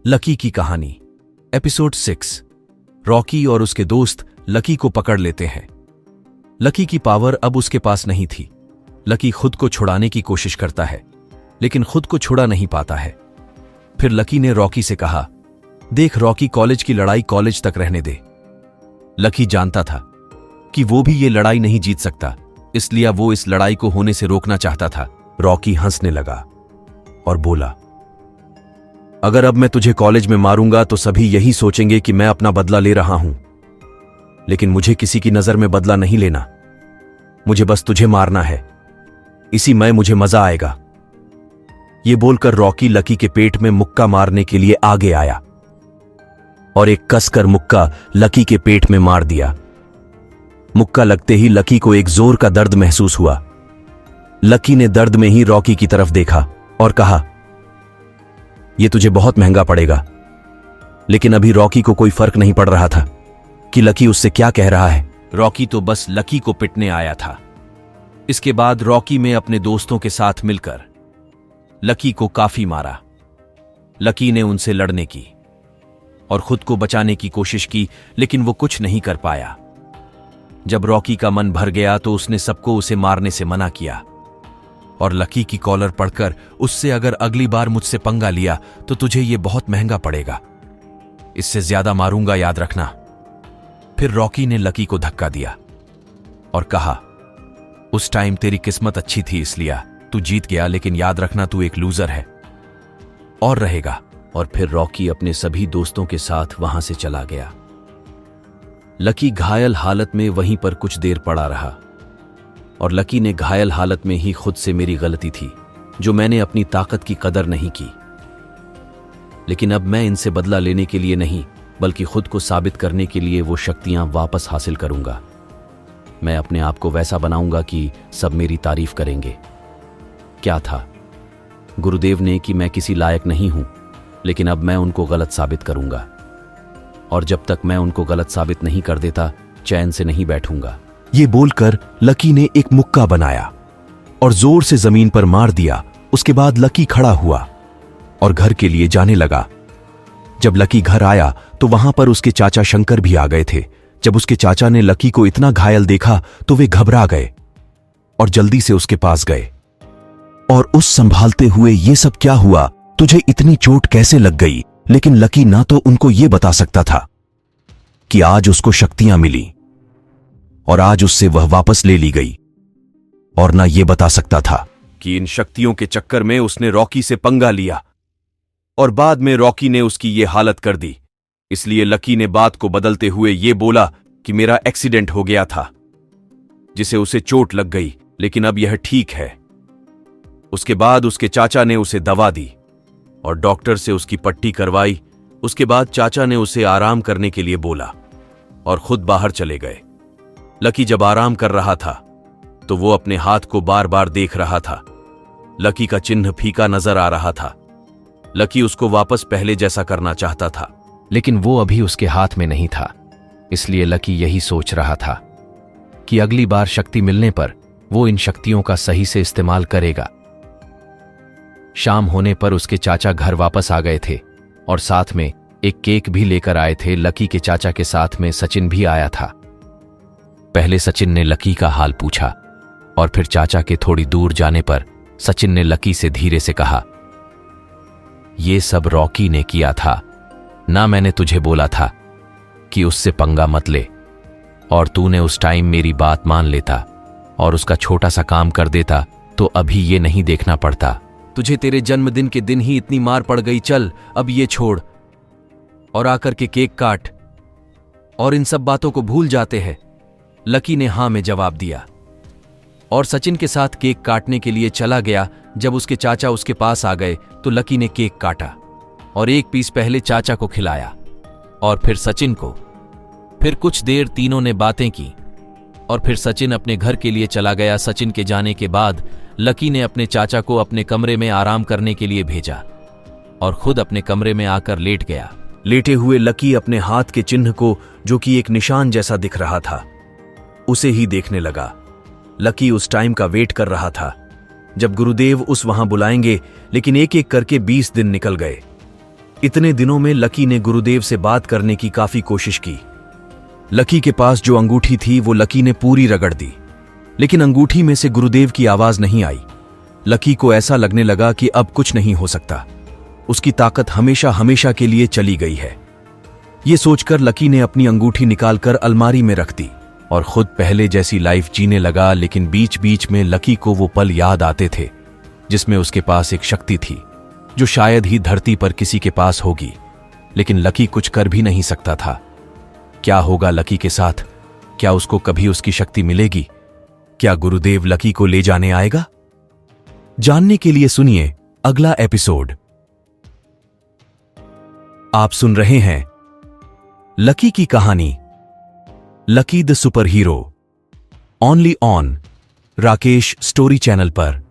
Lucky की कहानी episode 6। Rocky और उसके दोस्त लकी को पकड़ लेते हैं। लकी की पावर अब उसके पास नहीं थी। लकी खुद को छुड़ाने की कोशिश करता है, लेकिन खुद को छुड़ा नहीं पाता है। फिर लकी ने रॉकी से कहा, देख रॉकी, कॉलेज की लड़ाई कॉलेज तक रहने दे। लकी जानता था कि वो भी ये लड़ाई नहीं जीत सकता, इसलिए वो इस लड़ाई को होने से रोकना चाहता था। रॉकी हंसने लगा और बोला, अगर अब मैं तुझे कॉलेज में मारूंगा तो सभी यही सोचेंगे कि मैं अपना बदला ले रहा हूं, लेकिन मुझे किसी की नजर में बदला नहीं लेना। मुझे बस तुझे मारना है, इसी में मुझे मजा आएगा। ये बोलकर रॉकी लकी के पेट में मुक्का मारने के लिए आगे आया और एक कसकर मुक्का लकी के पेट में मार दिया। मुक्का लगते ही लकी को एक जोर का दर्द महसूस हुआ। लकी ने दर्द में ही रॉकी की तरफ देखा और कहा, यह तुझे बहुत महंगा पड़ेगा। लेकिन अभी रॉकी को कोई फर्क नहीं पड़ रहा था कि लकी उससे क्या कह रहा है। रॉकी तो बस लकी को पिटने आया था। इसके बाद रॉकी में अपने दोस्तों के साथ मिलकर लकी को काफी मारा। लकी ने उनसे लड़ने की और खुद को बचाने की कोशिश की, लेकिन वो कुछ नहीं कर पाया। जब रॉकी का मन भर गया तो उसने सबको उसे मारने से मना किया और लकी की कॉलर पड़कर उससे, अगर अगली बार मुझसे पंगा लिया तो तुझे ये बहुत महंगा पड़ेगा, इससे ज्यादा मारूंगा, याद रखना। फिर रॉकी ने लकी को धक्का दिया और कहा, उस टाइम तेरी किस्मत अच्छी थी इसलिए तू जीत गया, लेकिन याद रखना तू एक लूजर है और रहेगा। और फिर रॉकी अपने सभी दोस्तों के साथ वहां से चला गया। लकी घायल हालत में वहीं पर कुछ देर पड़ा रहा और लकी ने घायल हालत में ही खुद से, मेरी गलती थी जो मैंने अपनी ताकत की कदर नहीं की, लेकिन अब मैं इनसे बदला लेने के लिए नहीं बल्कि खुद को साबित करने के लिए वो शक्तियां वापस हासिल करूंगा। मैं अपने आप को वैसा बनाऊंगा कि सब मेरी तारीफ करेंगे। क्या था गुरुदेव ने कि मैं किसी लायक नहीं हूं, लेकिन अब मैं उनको गलत साबित करूंगा और जब तक मैं उनको गलत साबित नहीं कर देता चैन से नहीं बैठूंगा। ये बोलकर लकी ने एक मुक्का बनाया और जोर से जमीन पर मार दिया। उसके बाद लकी खड़ा हुआ और घर के लिए जाने लगा। जब लकी घर आया तो वहां पर उसके चाचा शंकर भी आ गए थे। जब उसके चाचा ने लकी को इतना घायल देखा तो वे घबरा गए और जल्दी से उसके पास गए और उस संभालते हुए, ये सब क्या हुआ, तुझे इतनी चोट कैसे लग गई? लेकिन लकी ना तो उनको यह बता सकता था कि आज उसको शक्तियां मिली और आज उससे वह वापस ले ली गई, और ना यह बता सकता था कि इन शक्तियों के चक्कर में उसने रॉकी से पंगा लिया और बाद में रॉकी ने उसकी ये हालत कर दी। इसलिए लकी ने बात को बदलते हुए यह बोला कि मेरा एक्सीडेंट हो गया था जिसे उसे चोट लग गई, लेकिन अब यह ठीक है। उसके बाद उसके चाचा ने उसे दवा दी और डॉक्टर से उसकी पट्टी करवाई। उसके बाद चाचा ने उसे आराम करने के लिए बोला और खुद बाहर चले गए। लकी जब आराम कर रहा था तो वो अपने हाथ को बार बार देख रहा था। लकी का चिन्ह फीका नजर आ रहा था। लकी उसको वापस पहले जैसा करना चाहता था, लेकिन वो अभी उसके हाथ में नहीं था। इसलिए लकी यही सोच रहा था कि अगली बार शक्ति मिलने पर वो इन शक्तियों का सही से इस्तेमाल करेगा। शाम होने पर उसके चाचा घर वापस आ गए थे और साथ में एक केक भी लेकर आए थे। लकी के चाचा के साथ में सचिन भी आया था। पहले सचिन ने लकी का हाल पूछा और फिर चाचा के थोड़ी दूर जाने पर सचिन ने लकी से धीरे से कहा, यह सब रॉकी ने किया था ना, मैंने तुझे बोला था कि उससे पंगा मत ले, और तूने उस टाइम मेरी बात मान लेता और उसका छोटा सा काम कर देता तो अभी ये नहीं देखना पड़ता। तुझे तेरे जन्मदिन के दिन ही इतनी मार पड़ गई, चल अब ये छोड़ और आकर के केक काट और इन सब बातों को भूल जाते हैं। लकी ने हां में जवाब दिया और सचिन के साथ केक काटने के लिए चला गया। जब उसके चाचा उसके पास आ गए तो लकी ने केक काटा और एक पीस पहले चाचा को खिलाया और फिर सचिन को। फिर कुछ देर तीनों ने बातें की और फिर सचिन अपने घर के लिए चला गया। सचिन के जाने के बाद लकी ने अपने चाचा को अपने कमरे में आराम करने के लिए भेजा और खुद अपने कमरे में आकर लेट गया। लेटे हुए लकी अपने हाथ के चिन्ह को, जो कि एक निशान जैसा दिख रहा था, उसे ही देखने लगा। लकी उस टाइम का वेट कर रहा था जब गुरुदेव उस वहां बुलाएंगे, लेकिन एक एक करके 20 दिन निकल गए इतने दिनों में लकी ने गुरुदेव से बात करने की काफी कोशिश की। लकी के पास जो अंगूठी थी वो लकी ने पूरी रगड़ दी, लेकिन अंगूठी में से गुरुदेव की आवाज नहीं आई। लकी को ऐसा लगने लगा कि अब कुछ नहीं हो सकता, उसकी ताकत हमेशा हमेशा के लिए चली गई है। ये सोचकर लकी ने अपनी अंगूठी निकालकर अलमारी में रख दी और खुद पहले जैसी लाइफ जीने लगा। लेकिन बीच बीच में लकी को वो पल याद आते थे जिसमें उसके पास एक शक्ति थी जो शायद ही धरती पर किसी के पास होगी, लेकिन लकी कुछ कर भी नहीं सकता था। क्या होगा लकी के साथ? क्या उसको कभी उसकी शक्ति मिलेगी? क्या गुरुदेव लकी को ले जाने आएगा? जानने के लिए सुनिए अगला एपिसोड। आप सुन रहे हैं लकी की कहानी, lucky the super hero, only on Rakesh story channel पर।